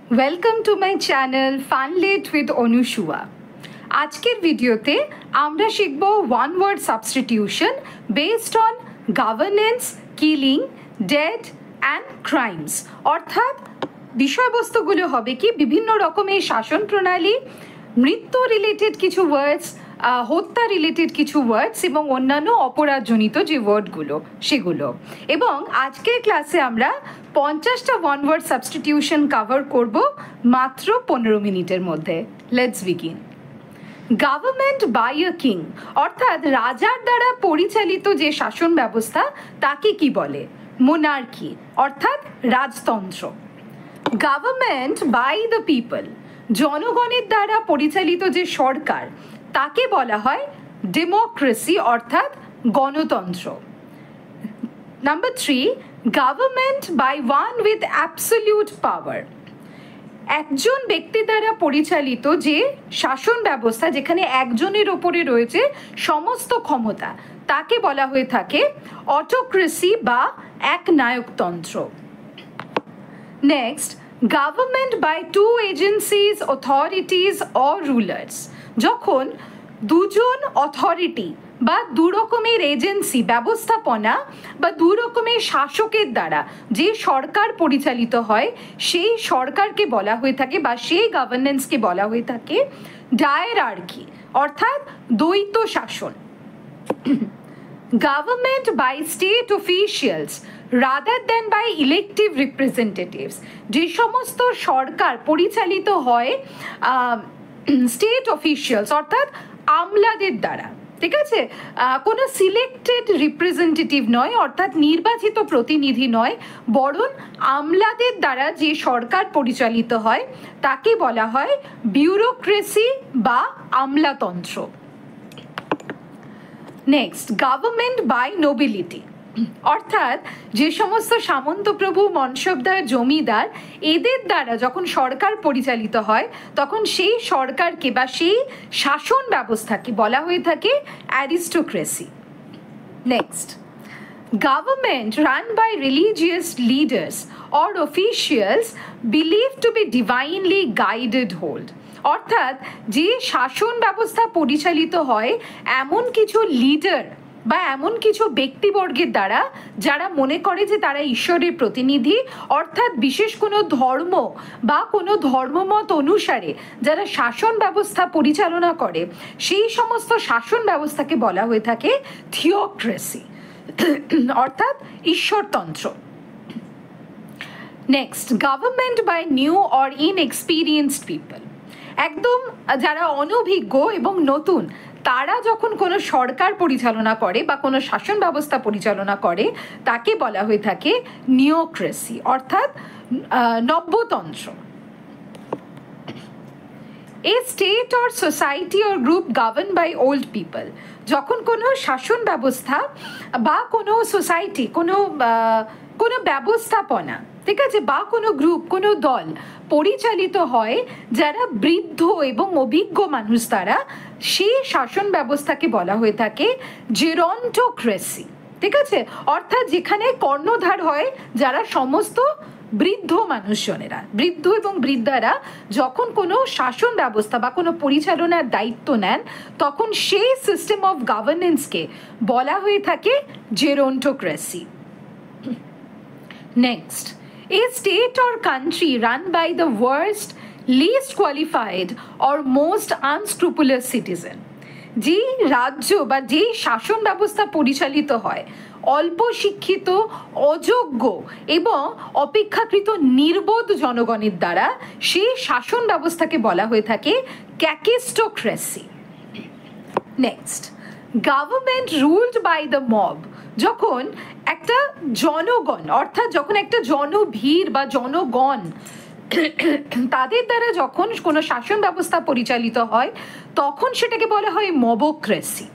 Welcome to my channel Funlit with Onushua. আজকের ভিডিওতে আমরা শিখব one word substitution based on governance, killing, death and crimes. অর্থাৎ বিষয়বস্তুগুলো হবে কি বিভিন্ন রকমের শাসন প্রণালী, মৃত্যু রিলেটেড কিছু ওয়ার্ডস, হত্যা রিলেটেড কিছু ওয়ার্ডস এবং অন্যান্য অপরাধজনিত যে ওয়ার্ডগুলো সেগুলো। এবং আজকের ক্লাসে আমরা 50টা ওয়ান ওয়ার্ড সাবস্টিটিউশন কভার করব মাত্র 15 মিনিটের মধ্যে। Let's begin. Government by a king অর্থাৎ রাজার দ্বারা পরিচালিত যে শাসন ব্যবস্থা তাকে কি বলে? মোনার্কি অর্থাৎ রাজতন্ত্র। গভর্নমেন্ট বাই দ্য পিপল জনগণের দ্বারা পরিচালিত যে সরকার তাকে বলা হয় ডেমোক্রেসি অর্থাৎ গণতন্ত্র। Number 3, government by one with absolute power একজন ব্যক্তি দ্বারা পরিচালিত যে শাসন ব্যবস্থা যেখানে একজনের ওপরে রয়েছে সমস্ত ক্ষমতা তাকে বলা হয়ে থাকে অটোক্রেসি বা একনায়কতন্ত্র। Next, government by two agencies, authorities or rulers যখন দুজন অথরিটি বা দু রকমের এজেন্সি ব্যবস্থাপনা বা দু রকমের শাসকের দ্বারা যে সরকার পরিচালিত হয় সেই সরকারকে বলা হয়ে থাকে বা সেই গভর্নেন্সকে বলা হয়ে থাকে ডায়ারার্কি অর্থাৎ দ্বৈত শাসন। Government by state officials rather than by elective representatives যে সমস্ত সরকার পরিচালিত হয় স্টেট অফিসিয়ালস অর্থাৎ আমলাদের দ্বারা, ঠিক আছে, কোনো সিলেক্টেড রিপ্রেজেন্টেটিভ নয় অর্থাৎ নির্বাচিত প্রতিনিধি নয়, বরং আমলাদের দ্বারা যে সরকার পরিচালিত হয় তাকে বলা হয় বিউরোক্রেসি বা আমলাতন্ত্র। নেক্সট, গভর্নমেন্ট বাই নোবিলিটি অর্থাৎ যে সমস্ত সামন্তপ্রভু, মনসবদার, জমিদার এদের দ্বারা যখন সরকার পরিচালিত হয় তখন সেই সরকারকে বা সেই শাসন ব্যবস্থাকে বলা হয়ে থাকে aristocracy. Next, government run by religious leaders or officials believe to be divinely guided hold অর্থাৎ যে শাসন ব্যবস্থা পরিচালিত হয় এমন কিছু লিডার বা এমন কিছু ব্যক্তিবর্গের দ্বারা যারা মনে করে যে তারা ঈশ্বরের প্রতিনিধি অর্থাৎ বিশেষ কোনো ধর্ম বা কোনো ধর্মমত অনুসারে যারা শাসন ব্যবস্থা পরিচালনা করে সেই সমস্ত শাসন ব্যবস্থাকে বলা হয়ে থাকে থিওক্রেসি অর্থাৎ ঈশ্বরতন্ত্র। Next, government by new or inexperienced people একদম যারা অনভিজ্ঞ এবং নতুন তারা যখন কোনো সরকার পরিচালনা করে বা কোনো শাসন ব্যবস্থা পরিচালনা করে তাকে বলা হয়ে থাকে নিওক্রেসি অর্থাৎ নব্যতন্ত্র। A state or society or group govern by old people যখন কোনো শাসন ব্যবস্থা বা কোনো সোসাইটি কোনো ব্যবস্থাপনা, ঠিক আছে, বা কোনো গ্রুপ কোনো দল পরিচালিত হয় যারা বৃদ্ধ এবং অভিজ্ঞ মানুষ দ্বারা সেই শাসন ব্যবস্থাকে বলা হয়ে থাকে জেরন্টোক্রেসি, ঠিক আছে, অর্থাৎ যেখানে কর্ণধার হয় যারা সমস্ত বৃদ্ধ মানুষজনেরা, বৃদ্ধ এবং বৃদ্ধারা যখন কোনো শাসন ব্যবস্থা বা কোনো পরিচালনার দায়িত্ব নেন তখন সেই সিস্টেম অফ গভর্নেন্সকে বলা হয়ে থাকে gerontocracy. Next, a state or country run by the worst, least qualified or most unscrupulous citizen যে রাজ্য বা যে শাসন ব্যবস্থা পরিচালিত হয় অল্প শিক্ষিত, অযোগ্য এবং অপেক্ষাকৃত নির্বোধ জনগণের দ্বারা সেই শাসন ব্যবস্থাকে বলা হয়ে থাকে kakistocracy. Next, government ruled by the mob যখন একটা জনগণ অর্থাৎ যখন একটা জনভিড় বা জনগণ তাদের দ্বারা যখন কোনো শাসন ব্যবস্থা পরিচালিত হয় তখন সেটাকে বলা হয় মবোক্রেসি।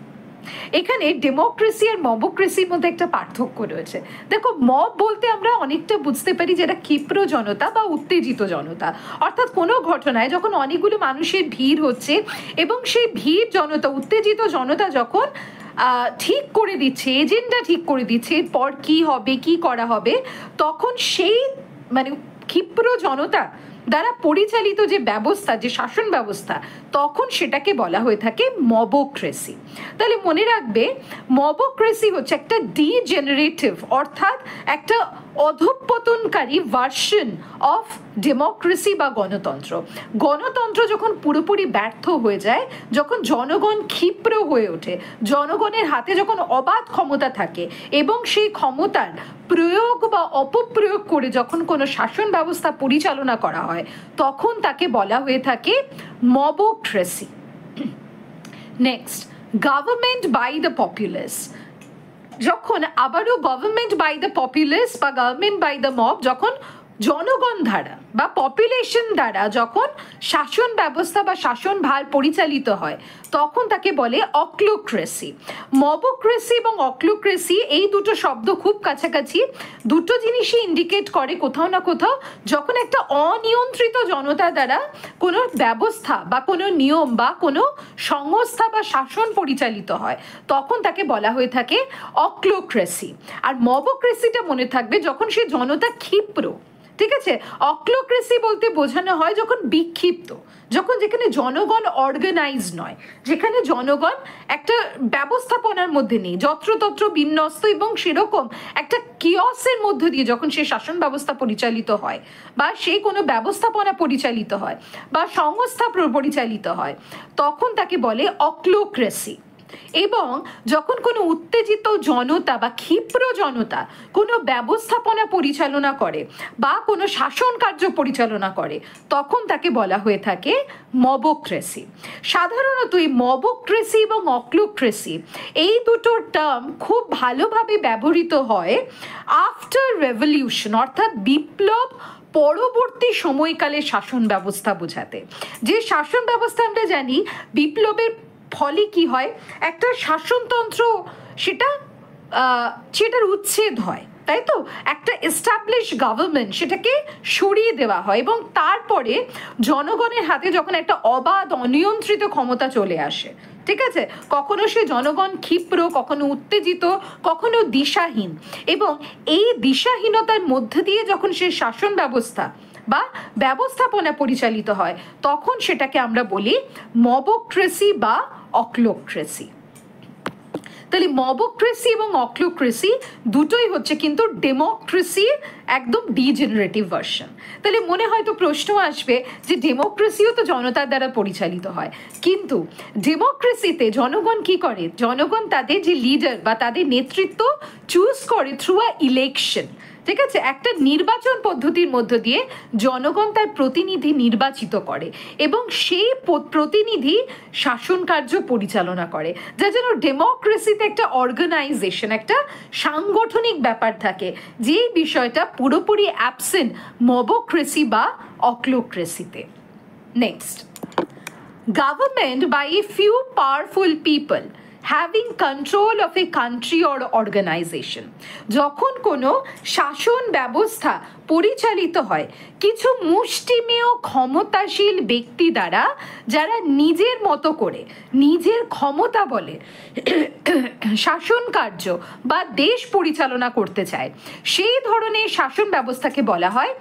এখানে ডেমোক্রেসি আর মবোক্রেসির মধ্যে একটা পার্থক্য রয়েছে। দেখো, মব বলতে আমরা অনেকটা বুঝতে পারি যেটা ক্ষিপ্র জনতা বা উত্তেজিত জনতা, অর্থাৎ কোনো ঘটনায় যখন অনেকগুলো মানুষের ভিড় হচ্ছে এবং সেই ভিড় জনতা, উত্তেজিত জনতা যখন ঠিক করে দিচ্ছে, এজেন্ডা ঠিক করে দিচ্ছে এরপর কি হবে, কি করা হবে, তখন সেই মানে ক্ষিপ্র জনতা দ্বারা পরিচালিত যে ব্যবস্থা, যে শাসন ব্যবস্থা, তখন সেটাকে বলা হয়ে থাকে মবক্রেসি। তাহলে মনে রাখবে, মবক্রেসি হচ্ছে একটা ডিজেনারেটিভ, অর্থাৎ একটা অধঃপতনকারী ভার্সন অফ ডেমোক্রেসি বা গণতন্ত্র। গণতন্ত্র যখন পুরোপুরি ব্যর্থ হয়ে যায়, যখন জনগণ ক্ষিপ্র হয়ে ওঠে, জনগণের হাতে যখন অবাধ ক্ষমতা থাকে এবং সেই ক্ষমতার প্রয়োগ বা অপপ্রয়োগ করে যখন কোনো শাসন ব্যবস্থা পরিচালনা করা হয়, তখন তাকে বলা হয়ে থাকে mobocracy. Next, government by the populace. যখন আবারও গভর্নমেন্ট বাই দ্য পপুলাস বা গভর্নমেন্ট বাই দ্য মব, যখন জনগণ দ্বারা বা পপুলেশন দ্বারা যখন শাসন ব্যবস্থা বা শাসন ভার পরিচালিত হয়, তখন তাকে বলে অক্লোক্রেসি। মবক্রেসি এবং অক্লোক্রেসি এই দুটো শব্দ খুব কাছাকাছি। দুটো জিনিসই ইন্ডিকেট করে কোথাও না কোথাও যখন একটা অনিয়ন্ত্রিত জনতা দ্বারা কোনো ব্যবস্থা বা কোনো নিয়ম বা কোনো সংস্থা বা শাসন পরিচালিত হয়, তখন তাকে বলা হয়ে থাকে অক্লোক্রেসি। আর মবক্রেসিটা মনে থাকবে যখন সে জনতা ক্ষিপ্র, ঠিক আছে? অক্লোক্রেসি বলতে বোঝানো হয় যখন বিক্ষিপ্ত, যখন যেখানে জনগণ অর্গানাইজ নয়, যেখানে জনগণ একটা ব্যবস্থাপনার মধ্যে নেই, যত্রতত্র বিন্যস্ত, এবং সেরকম একটা কিয়সের মধ্য দিয়ে যখন সে শাসন ব্যবস্থা পরিচালিত হয় বা সে কোনো ব্যবস্থাপনা পরিচালিত হয় বা সংস্থা পরিচালিত হয়, তখন তাকে বলে অক্লোক্রেসি। এবং যখন কোনো উত্তেজিত জনতা বা ক্ষিপ্র জনতা কোনো ব্যবস্থাপনা পরিচালনা করে বা কোনো শাসন কার্য পরিচালনা করে, তখন তাকে বলা হয়ে থাকে মবক্রেসি। সাধারণত এই মবক্রেসি এবং অক্লোক্রেসি এই দুটো টার্ম খুব ভালোভাবে ব্যবহৃত হয় আফটার রেভলিউশন, অর্থাৎ বিপ্লব পরবর্তী সময়কালে শাসন ব্যবস্থা বোঝাতে। যে শাসন ব্যবস্থা আমরা জানি, বিপ্লবের ফলে কি হয়, একটা শাসনতন্ত্র সেটার উচ্ছেদ হয়, তাই তো? একটা এস্টাবলিশ গভর্নমেন্ট সেটাকে সরিয়ে দেওয়া হয় এবং তারপরে জনগণের হাতে যখন একটা অবাধ অনিয়ন্ত্রিত ক্ষমতা চলে আসে, ঠিক আছে, কখনো সে জনগণ ক্ষিপ্র, কখনো উত্তেজিত, কখনো দিশাহীন, এবং এই দিশাহীনতার মধ্যে দিয়ে যখন সে শাসন ব্যবস্থা বা ব্যবস্থাপনা পরিচালিত হয়, তখন সেটাকে আমরা বলি মবক্রেসি বা অক্লোক্রেসি। তাহলে মবক্রেসি এবং অক্লোক্রেসি দুটোই হচ্ছে কিন্তু ডেমোক্রেসির একদম ডিজেনারেটিভ ভার্সন। তাহলে মনে হয়তো প্রশ্ন আসবে যে ডেমোক্রেসিও তো জনতার দ্বারা পরিচালিত হয়, কিন্তু ডেমোক্রেসিতে জনগণ কি করে? জনগণ তাদের যে লিডার বা তাদের নেতৃত্ব চুজ করে থ্রু আ ইলেকশন, ঠিক আছে? একটা নির্বাচন পদ্ধতির মধ্য দিয়ে জনগণ তার প্রতিনিধি নির্বাচিত করে এবং সেই প্রতিনিধি শাসন কার্য পরিচালনা করে, যার জন্য ডেমোক্রেসিতে একটা অর্গানাইজেশন, একটা সাংগঠনিক ব্যাপার থাকে, যেই বিষয়টা পুরোপুরি অ্যাবসেন্ট মবক্রেসি বা অক্লোক্রেসিতে। Next, government by a few powerful people having control of a country or organization। যখন কোনো শাসন ব্যবস্থা পরিচালিত হয় কিছু মুষ্টিমেয় ক্ষমতাশীল ব্যক্তি দ্বারা, যারা নিজের মতো করে নিজের ক্ষমতা বলে শাসন কার্য বা দেশ পরিচালনা করতে চায়, সেই ধরনের শাসন ব্যবস্থাকে বলা হয়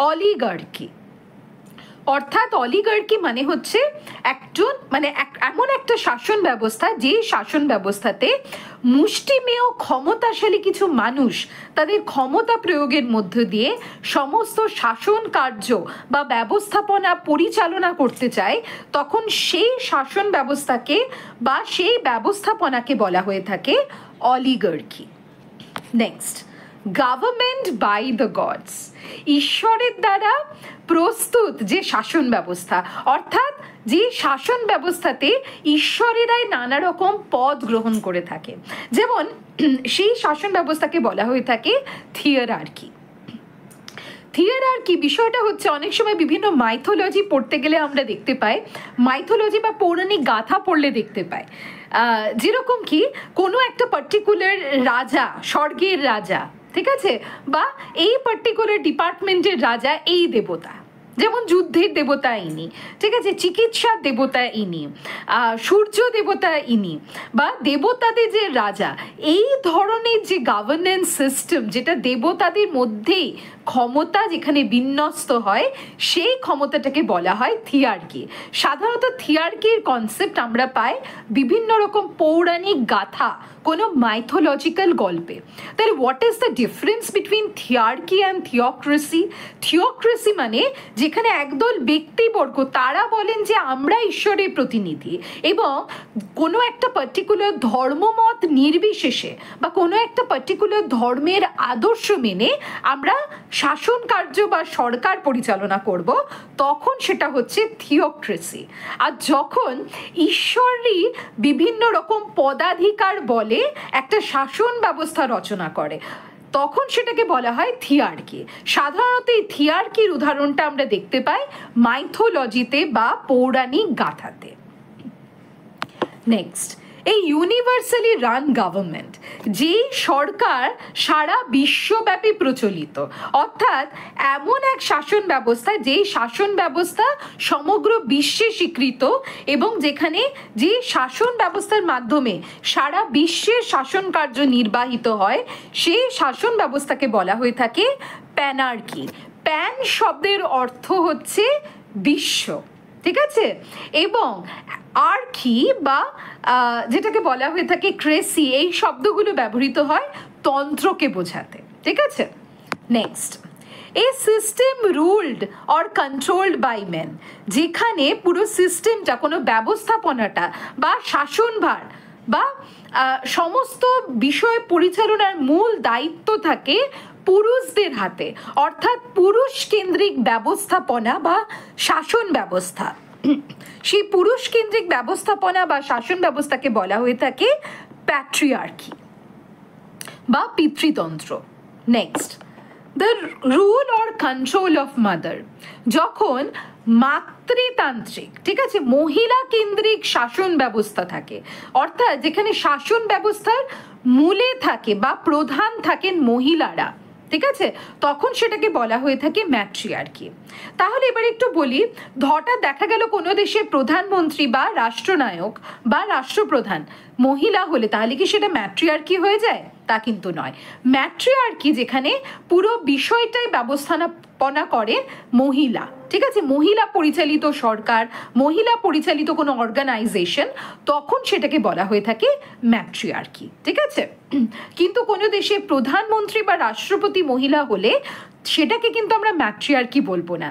অলিগার্কি। অর্থাৎ অলিগার্কি মানে হচ্ছে এমন একটা শাসন ব্যবস্থা, যে শাসন ব্যবস্থাতে মুষ্টিমেয় ক্ষমতাশালী কিছু মানুষ তাদের ক্ষমতা প্রয়োগের মধ্য দিয়ে সমস্ত শাসন কার্য বা ব্যবস্থাপনা পরিচালনা করতে চায়, তখন সেই শাসন ব্যবস্থাকে বা সেই ব্যবস্থাপনাকে বলা হয়ে থাকে oligarchy. Next, government by the gods. ঈশ্বরের দ্বারা প্রস্তুত যে শাসন ব্যবস্থা, অর্থাৎ যে শাসন ব্যবস্থাতে ঈশ্বরেরাই নানা রকম পদ গ্রহণ করে থাকে, যেমন সেই শাসন ব্যবস্থাকে বলা হয়ে থাকে থিওরার্কি। থিওরার্কি বিষয়টা হচ্ছে অনেক সময় বিভিন্ন মাইথোলজি পড়তে গেলে আমরা দেখতে পাই, মাইথোলজি বা পৌরাণিক গাথা পড়লে দেখতে পাই, যেরকম কি কোনো একটা পার্টিকুলার রাজা, স্বর্গের রাজা, ঠিক আছে, বা এই পার্টিকুলার ডিপার্টমেন্টের রাজা এই দেবতা, যেমন যুদ্ধের দেবতা ইনি, ঠিক আছে, চিকিৎসার দেবতা ইনি, সূর্য দেবতা ইনি, বা দেবতাদের যে রাজা, এই ধরনের যে গভর্নেন্স সিস্টেম যেটা দেবতাদের মধ্যেই ক্ষমতা যেখানে বিন্যস্ত হয় সেই ক্ষমতাটাকে বলা হয় থিয়ার্কি। সাধারণত থিয়ার্কির কনসেপ্ট আমরা পাই বিভিন্ন রকম পৌরাণিক গাথা, কোনো মাইথোলজিক্যাল গল্পে। তাহলে what is the difference between thearchy and theocracy? Theocracy মানে যেখানে একদল ব্যক্তিবর্গ তারা বলেন যে আমরা ঈশ্বরের প্রতিনিধি এবং কোনো একটা পার্টিকুলার ধর্মমত নির্বিশেষে বা কোনো একটা পার্টিকুলার ধর্মের আদর্শ মেনে আমরা শাসন কার্য বা সরকার পরিচালনা করব, তখন সেটা হচ্ছে থিওক্রেসি। আর যখন ঈশ্বরই বিভিন্ন রকম পদাধিকার বলে একটা শাসন ব্যবস্থা রচনা করে, তখন সেটাকে বলা হয় থিয়ার্কি। সাধারণত এই থিয়ার্কির উদাহরণটা আমরা দেখতে পাই মাইথোলজিতে বা পৌরাণিক গাথাতে। নেক্সট, এই ইউনিভার্সালি রান গভর্নমেন্ট, যেই সরকার সারা বিশ্বব্যাপী প্রচলিত, অর্থাৎ এমন এক শাসন ব্যবস্থা যেই শাসন ব্যবস্থা সমগ্র বিশ্বে স্বীকৃত এবং যেখানে যে শাসন ব্যবস্থার মাধ্যমে সারা বিশ্বের শাসন কার্য নির্বাহিত হয়, সেই শাসন ব্যবস্থাকে বলা হয়ে থাকে প্যানার্কি। প্যান শব্দের অর্থ হচ্ছে বিশ্ব, ঠিক আছে, এবং আর্কি বা যেটাকে বলা হয়ে থাকে ক্রেসি, এই শব্দগুলো ব্যবহৃত হয় তন্ত্রকে বোঝাতে, ঠিক আছে। Next, a system ruled or controlled by men, যেখানে পুরো সিস্টেমটা, কোনো ব্যবস্থাপনাটা বা শাসনভার বা সমস্ত বিষয় পরিচালনার মূল দায়িত্ব থাকে পুরুষদের হাতে, অর্থাৎ পুরুষ কেন্দ্রিক ব্যবস্থাপনা বা শাসন ব্যবস্থা। সেই পুরুষ কেন্দ্রিক ব্যবস্থাপনা বা শাসন ব্যবস্থাকে বলা হয়ে থাকে প্যাট্রিয়ার্কি বা পিতৃতন্ত্র। Next, the rule or control of mother, যখন মাতৃতান্ত্রিক, ঠিক আছে, মহিলা কেন্দ্রিক শাসন ব্যবস্থা থাকে, অর্থাৎ যেখানে শাসন ব্যবস্থার মূলে থাকে বা প্রধান থাকেন মহিলারা, ঠিক আছে, তখন সেটাকে বলা হয়ে থাকে ম্যাট্রিয়ার্কি। তাহলে এবার একটু বলি, হঠাৎ দেখা গেল কোনো দেশের প্রধানমন্ত্রী বা রাষ্ট্রনায়ক বা রাষ্ট্রপ্রধান মহিলা হলে তাহলে কি সেটা ম্যাট্রিয়ার্কি হয়ে যায়? তা কিন্তু নয়। ম্যাট্রিয়ার্কি যেখানে পুরো বিষয়টাই ব্যবস্থাপনা করে মহিলা, ঠিক আছে, মহিলা পরিচালিত সরকার, মহিলা পরিচালিত কোনো অর্গানাইজেশন, তখন সেটাকে বলা হয়ে থাকে ম্যাট্রিয়ার্কি, ঠিক আছে। কিন্তু কোনো দেশে প্রধানমন্ত্রী বা রাষ্ট্রপতি মহিলা হলে সেটাকে কিন্তু আমরা ম্যাট্রিয়ার্কি বলবো না।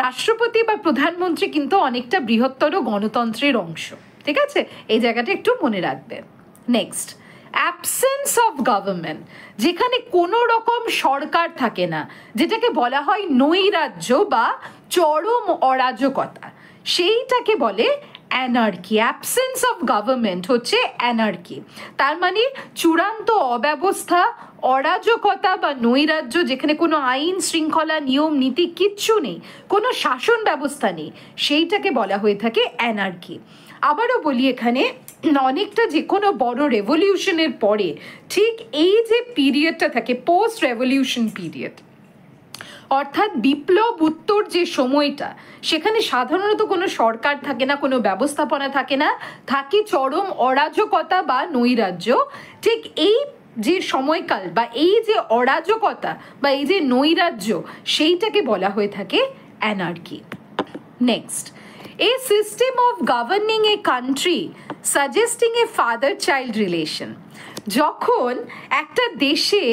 রাষ্ট্রপতি বা প্রধানমন্ত্রী কিন্তু অনেকটা বৃহত্তর গণতন্ত্রের অংশ, ঠিক আছে, এই জায়গাটা একটু মনে রাখবে। নেক্সট, অ্যাবসেন্স অফ গভর্নমেন্ট, যেখানে কোনো রকম সরকার থাকে না, যেটাকে বলা হয় নৈরাজ্য বা চরম অরাজকতা, সেইটাকে বলে অ্যানার্কি। অ্যাবসেন্স অফ গভর্নমেন্ট হচ্ছে অ্যানার্কি। তার মানে চূড়ান্ত অব্যবস্থা, অরাজকতা বা নৈরাজ্য, যেখানে কোনো আইন শৃঙ্খলা নিয়ম নীতি কিচ্ছু নেই, কোনো শাসন ব্যবস্থা নেই, সেইটাকে বলা হয়ে থাকে অ্যানার্কি। আবারও বলি, এখানে অনেকটা যে কোনো বড় রেভলিউশনের পরে ঠিক এই যে পিরিয়ডটা থাকে পোস্ট রেভলিউশন পিরিয়ড, অর্থাৎ বিপ্লব উত্তর যে সময়টা, সেখানে সাধারণত কোনো সরকার থাকে না, কোনো ব্যবস্থাপনা থাকে না, থাকে চরম অরাজকতা বা নৈরাজ্য। ঠিক এই যে সময়কাল বা এই যে অরাজকতা বা এই যে নৈরাজ্য, সেইটাকে বলা হয়ে থাকে anarchy. Next, a system of governing a country suggesting a father-child relation, যখন একটা দেশে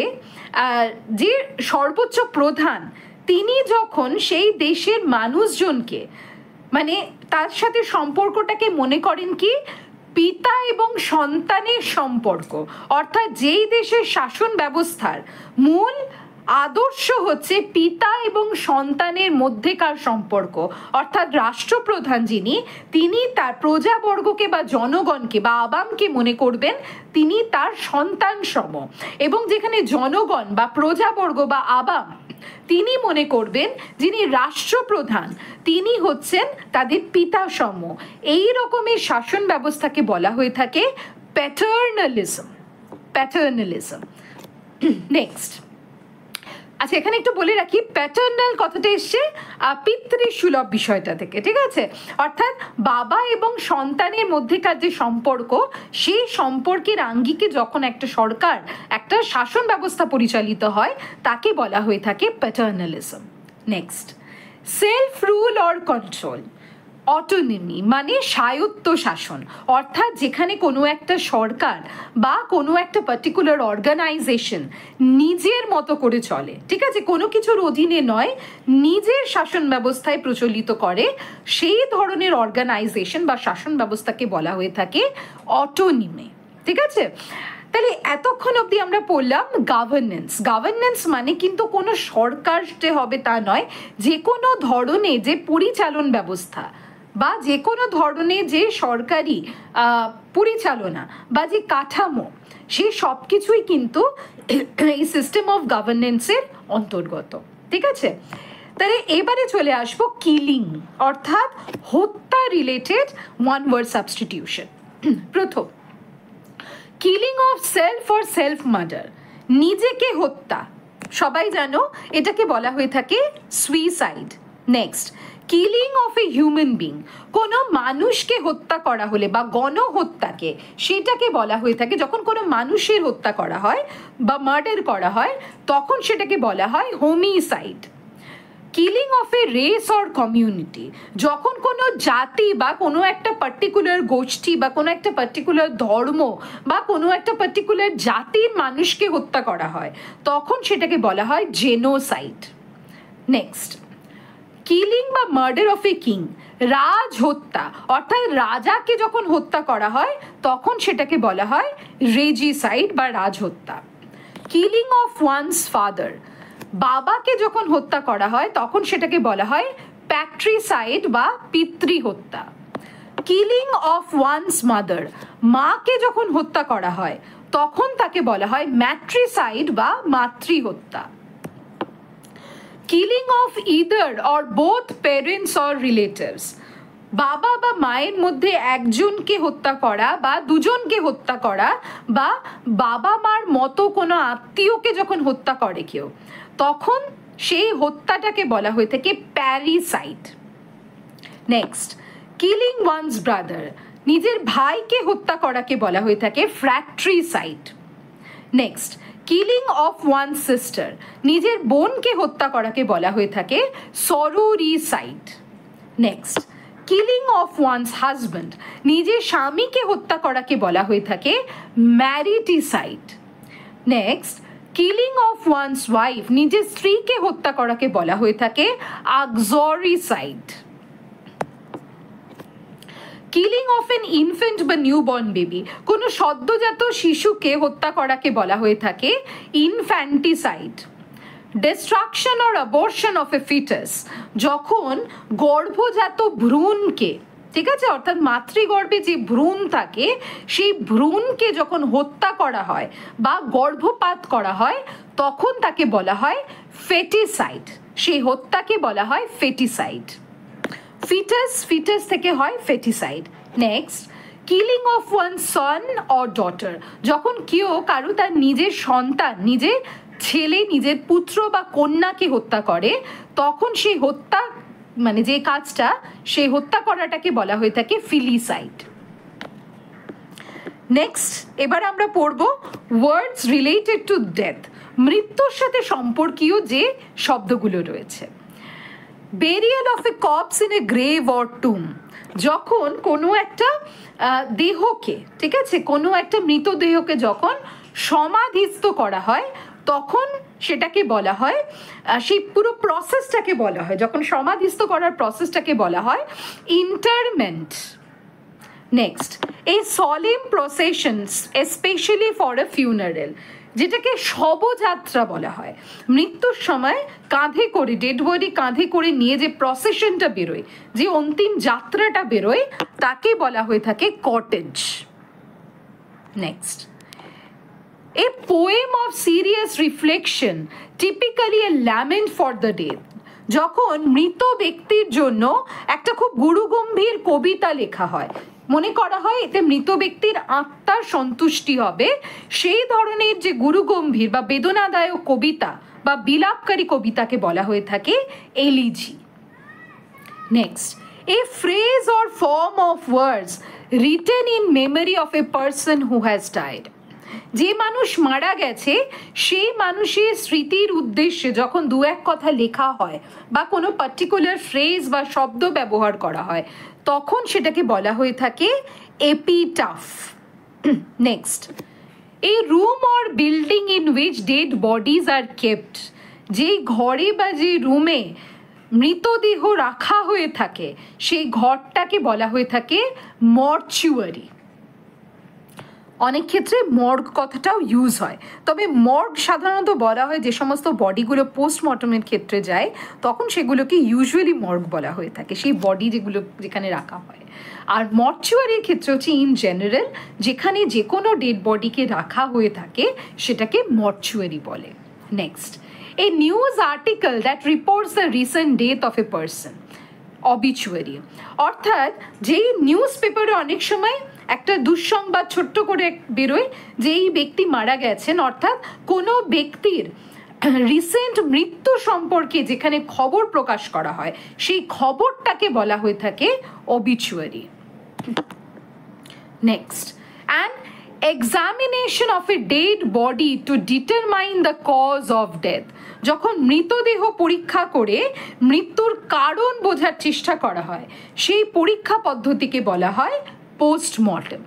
যে সর্বোচ্চ প্রধান তিনি যখন সেই দেশের মানুষজনকে, মানে তার সাথে সম্পর্কটাকে মনে করেন কি পিতা এবং সন্তানের সম্পর্ক, অর্থাৎ যেই দেশের শাসন ব্যবস্থার মূল আদর্শ হচ্ছে পিতা এবং সন্তানের মধ্যেকার সম্পর্ক, অর্থাৎ রাষ্ট্রপ্রধান যিনি, তিনি তার প্রজাবর্গকে বা জনগণকে বা আবামকে মনে করবেন তিনি তার সন্তান সম, এবং যেখানে জনগণ বা প্রজাবর্গ বা আবাম তিনি মনে করবেন যিনি রাষ্ট্রপ্রধান তিনি হচ্ছেন তাদের পিতা সম। এই রকমের শাসন ব্যবস্থাকে বলা হয়ে থাকে প্যাটার্নালিজম। প্যাটার্নালিজম। নেক্সট, আচ্ছা, এখানে একটু বলে রাখি, প্যাটার্নাল কথাটা এসছে পিতৃসুলভ বিষয়টা থেকে, ঠিক আছে? অর্থাৎ বাবা এবং সন্তানের মধ্যেকার যে সম্পর্ক, সেই সম্পর্কের আঙ্গিকে যখন একটা সরকার, একটা শাসন ব্যবস্থা পরিচালিত হয়, তাকে বলা হয়ে থাকে paternalism. Next, self rule or control. Autonomy মানে স্বায়ত্ত শাসন, অর্থাৎ যেখানে কোনো একটা সরকার বা কোনো একটা পার্টিকুলার অর্গানাইজেশন নিজের মতো করে চলে, ঠিক আছে, কোনো কিছুর অধীনে নয়, নিজের শাসন ব্যবস্থায় প্রচলিত করে, সেই ধরনের অর্গানাইজেশন বা শাসন ব্যবস্থাকে বলা হয়ে থাকে অটোনমি, ঠিক আছে? তাহলে এতক্ষণ অবধি আমরা পড়লাম গভর্নেন্স। গভর্নেন্স মানে কিন্তু কোনো সরকার যে হবে তা নয়, যে কোনো ধরনের যে পরিচালন ব্যবস্থা বা যে কোনো ধরনের যে সরকারি পরিচালনা বা যে কাঠামো, সেই সব কিছুই কিন্তু এই সিস্টেম অফ গভর্নেন্সের অন্তর্গত, ঠিক আছে? তাহলে এবারে চলে আসবো কিলিং, অর্থাৎ হত্যা রিলেটেড ওয়ান ওয়ার্ড সাবস্টিটিউশন। প্রথম, killing of self or self murder, নিজেকে হত্যা, সবাই জানো এটাকে বলা হয়ে থাকে suicide. Next, killing of a human being, কোনো মানুষকে হত্যা করা হলে বা গণহত্যাকে, সেটাকে বলা হয়ে থাকে, যখন কোনো মানুষের হত্যা করা হয় বা মার্ডার করা হয়, তখন সেটাকে বলা হয় homicide. Killing of a race or community, যখন কোনো জাতি বা কোনো একটা পার্টিকুলার গোষ্ঠী বা কোনো একটা পার্টিকুলার ধর্ম বা কোনো একটা পার্টিকুলার জাতির মানুষকে হত্যা করা হয়, তখন সেটাকে বলা হয় জেনোসাইড। নেক্সট, কিলিং বা মার্ডার অফ এ কিং, রাজ হত্যা, অর্থাৎ রাজাকে যখন হত্যা করা হয় তখন সেটাকে বলা হয় রেজিসাইড বা রাজহত্যা। কিলিং অফ ওয়ান্স ফাদার, বাবাকে যখন হত্যা করা হয় তখন সেটাকে বলা হয় প্যাট্রিসাইড বা পিতৃহত্যা। কিলিং অফ ওয়ান্স মাদার, মাকে যখন হত্যা করা হয় তখন তাকে বলা হয় ম্যাট্রিসাইড বা মাতৃহত্যা। Killing of either or both parents or relatives, বাবা বা মায়ের মধ্যে একজনকে হত্যা করা বা দুজনকে হত্যা করা বা বাবা মার মতো কোনো আত্মীয়কে যখন হত্যা করে কেউ, তখন সেই হত্যাটাকে বলা হয়ে থাকে parricide. Next, killing one's brother, নিজের ভাইকে হত্যা করাকে বলা হয়ে থাকে fratricide. Next, killing of one sister, নিজের বোনকে হত্যা করাকে বলা হয়ে থাকে sororicide. Next, killing of one's husband, নিজের স্বামীকে হত্যা করাকে বলা হয়ে থাকে mariticide. Next, killing of one's wife, নিজের স্ত্রীকে হত্যা করাকে বলা হয়ে থাকে uxoricide. Killing of an infant বা নিউবর্ন বেবি, কোনো সদ্যজাত শিশুকে হত্যা করাকে বলা হয়ে থাকে infanticide. Destruction or abortion of a foetus, যখন গর্ভজাত ভ্রূণকে, ঠিক আছে, অর্থাৎ মাতৃগর্ভে যে ভ্রূণ থাকে সেই ভ্রূণকে যখন হত্যা করা হয় বা গর্ভপাত করা হয় তখন তাকে বলা হয় ফেটিসাইড, সেই হত্যাকে বলা হয় ফেটিসাইড। ফিটাস থেকে হয় foeticide. Next, killing of one son or daughter, যখন কেউ কারো তার নিজের সন্তান, নিজের ছেলে, নিজের পুত্র বা কন্যাকে হত্যা করে, তখন সেই হত্যা মানে যে কাজটা, সেই হত্যা করাটাকে বলা হয়ে থাকে ফিলিসাইড। নেক্সট, এবার আমরা পড়ব ওয়ার্ডস রিলেটেড টু ডেথ, মৃত্যুর সাথে সম্পর্কীয় যে শব্দগুলো রয়েছে। Burial of A corps in a grave or টুম, যখন কোনো একটা দেহকে, ঠিক আছে, কোনো একটা মৃতদেহকে যখন সমাধিস্থ করা হয় তখন সেটাকে বলা হয়, সেই পুরো প্রসেসটাকে বলা হয়, যখন সমাধিস্থ করার প্রসেসটাকে বলা হয় ইন্টারমেন্ট। নেক্সট, এই solemn processions specially for a funeral, যেটাকে শবযাত্রা বলা হয়, মৃত্যুর সময় কাঁধে করে, ডেড বডি কাঁধে করে নিয়ে যে প্রসেশনটা বেরোয়, যে অন্তিম যাত্রাটা বেরোয়, তাকে বলা হয়ে থাকে cottage. Next, a poem of serious reflection, typically A lament for the dead, যখন মৃত ব্যক্তির জন্য একটা খুব গুরুগম্ভীর কবিতা লেখা হয়, মনে করা হয় এতে মৃত ব্যক্তির আত্মার সন্তুষ্টি হবে, সেই ধরনের যে গুরুগম্ভীর বা বেদনাদায়ক কবিতা বা বিলাপকারী কবিতাকে বলা হয়ে থাকে elegy. Next, a phrase or form of words written in memory of a person who has died. যে মানুষ মারা গেছে সেই মানুষের স্মৃতির উদ্দেশ্যে যখন দু এক কথা লেখা হয় বা কোনো পার্টিকুলার ফ্রেজ বা শব্দ ব্যবহার করা হয় তখন সেটাকে বলা হয়ে থাকে epitaph. Next, a room or building in which dead bodies are kept, যেই ঘরে বা যে রুমে মৃতদেহ রাখা হয়ে থাকে সেই ঘরটাকে বলা হয়ে থাকে মর্চুয়ারি। অনেক ক্ষেত্রে মর্গ কথাটাও ইউজ হয়, তবে মর্গ সাধারণত বলা হয় যে সমস্ত বডিগুলো পোস্টমর্টমের ক্ষেত্রে যায় তখন সেগুলোকে ইউজুয়ালি মর্গ বলা হয়ে থাকে, সেই বডি যেগুলো যেখানে রাখা হয়। আর মর্চুয়ারির ক্ষেত্রে হচ্ছে ইন জেনারেল যেখানে যে কোনো ডেড বডিকে রাখা হয়ে থাকে সেটাকে মর্চুয়ারি বলে। Next, a news article that reports the recent death of a person, obituary, অর্থাৎ যেই নিউজ পেপারে অনেক সময় একটা দুঃসংবাদ ছোট্ট করে বেরোয় যে এই ব্যক্তি মারা গেছেন, অর্থাৎ কোনো ব্যক্তির রিসেন্ট মৃত্যু সম্পর্কে যেখানে খবর প্রকাশ করা হয় সেই খবরটাকে বলা হয়ে থাকে obituary. Next, an examination of a dead body to determine the cause of death, যখন মৃতদেহ পরীক্ষা করে মৃত্যুর কারণ বোঝার চেষ্টা করা হয় সেই পরীক্ষা পদ্ধতিকে বলা হয় postmortem.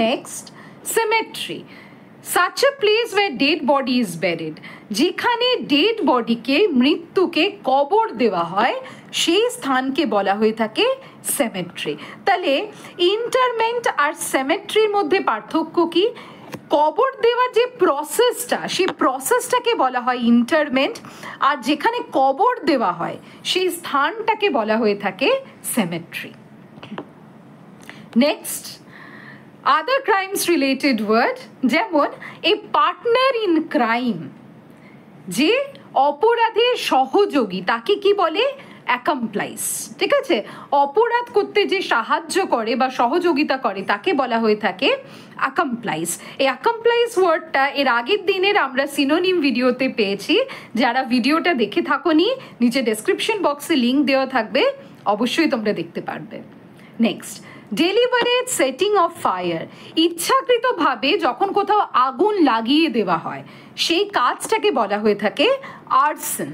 Next, cemetery, such a place where dead body is buried, যেখানে ডেড বডিকে মৃত্যুকে কবর দেওয়া হয় সেই স্থানকে বলা হয়ে থাকে সেমেট্রি। তাহলে ইন্টারমেন্ট আর সেমেট্রির মধ্যে পার্থক্য কি? কবর দেওয়ার যে প্রসেসটা সেই প্রসেসটাকে বলা হয় ইন্টারমেন্ট, আর যেখানে কবর দেওয়া হয় সেই স্থানটাকে বলা হয়ে থাকে সেমেট্রি। নেক্সট, আদার ক্রাইমস রিলেটেড ওয়ার্ড, যেমন এ পার্টনার ইন ক্রাইম, যে অপরাধের সহযোগী তাকে কি বলে? অ্যাকমপ্লাইস। ঠিক আছে, অপরাধ করতে যে সাহায্য করে বা সহযোগিতা করে তাকে বলা হয়ে থাকে অ্যাকমপ্লাইস। এই অ্যাকমপ্লাইস ওয়ার্ডটা এর আগের দিনের আমরা সিনোনিম ভিডিওতে পেয়েছি, যারা ভিডিওটা দেখে থাকোনি নিচে ডেসক্রিপশন বক্সে লিঙ্ক দেওয়া থাকবে, অবশ্যই তোমরা দেখতে পারবে। Next, delivered setting of fire, ইচ্ছাকৃতভাবে যখন কোথাও আগুন লাগিয়ে দেওয়া হয় সেই কাজটাকে বলা হয়ে থাকে arson.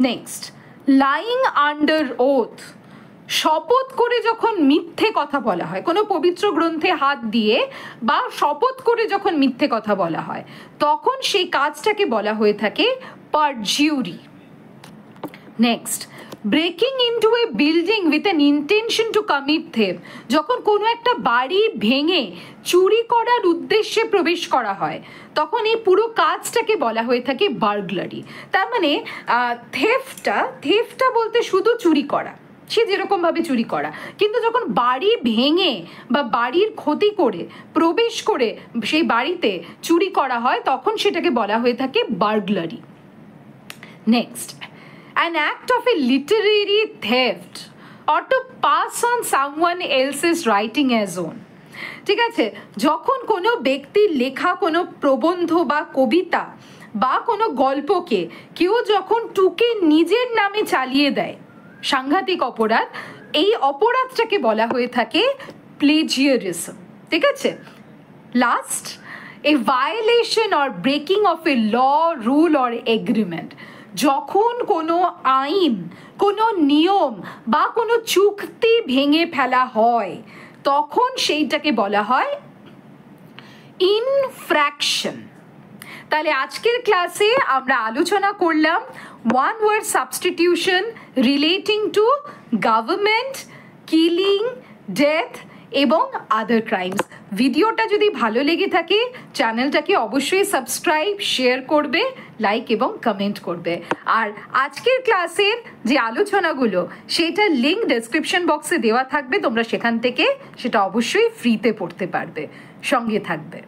Next, lying under oath, শপথ করে যখন মিথ্যে কথা বলা হয়, কোনো পবিত্র গ্রন্থে হাত দিয়ে বা শপথ করে যখন মিথ্যে কথা বলা হয় তখন সেই কাজটাকে বলা হয়ে থাকে perjury. Next, breaking into a building with an intention to commit theft, যখন কোনো একটা বাড়ি ভেঙে চুরি করার উদ্দেশ্যে প্রবেশ করা হয় তখন এই পুরো কাজটাকে বলা হয়ে থাকে বার্গলারি। তার মানে থেফটটা বলতে শুধু চুরি করা, সে যেরকমভাবে চুরি করা, কিন্তু যখন বাড়ি ভেঙে বা বাড়ির ক্ষতি করে প্রবেশ করে সেই বাড়িতে চুরি করা হয় তখন সেটাকে বলা হয়ে থাকে burglary. Next, an act of a literary theft or to pass on someone else's writing as own, ঠিক আছে, যখন কোনো ব্যক্তির লেখা কোনো প্রবন্ধ বা কবিতা বা কোনো গল্পকে কেউ যখন টুকে নিজের নামে চালিয়ে দেয়, সাংঘাতিক অপরাধ, এই অপরাধটাকে বলা হয়ে থাকে প্লেজিয়ারিজম। ঠিক আছে। Last, a violation or breaking of a law, rule or agreement, যখন কোনো আইন, কোনো নিয়ম বা কোনো চুক্তি ভেঙে ফেলা হয় তখন সেইটাকে বলা হয় ইনফ্র্যাকশন। তাহলে আজকের ক্লাসে আমরা আলোচনা করলাম one word substitution relating to government, killing, death এবং আদার ক্রাইমস। ভিডিওটা যদি ভালো লেগে থাকে চ্যানেলটাকে অবশ্যই সাবস্ক্রাইব, শেয়ার করবে, লাইক এবং কমেন্ট করবে। আর আজকের ক্লাসের যে আলোচনাগুলো সেটার লিঙ্ক ডেসক্রিপশন বক্সে দেওয়া থাকবে, তোমরা সেখান থেকে সেটা অবশ্যই ফ্রিতে পড়তে পারবে। সঙ্গে থাকবে।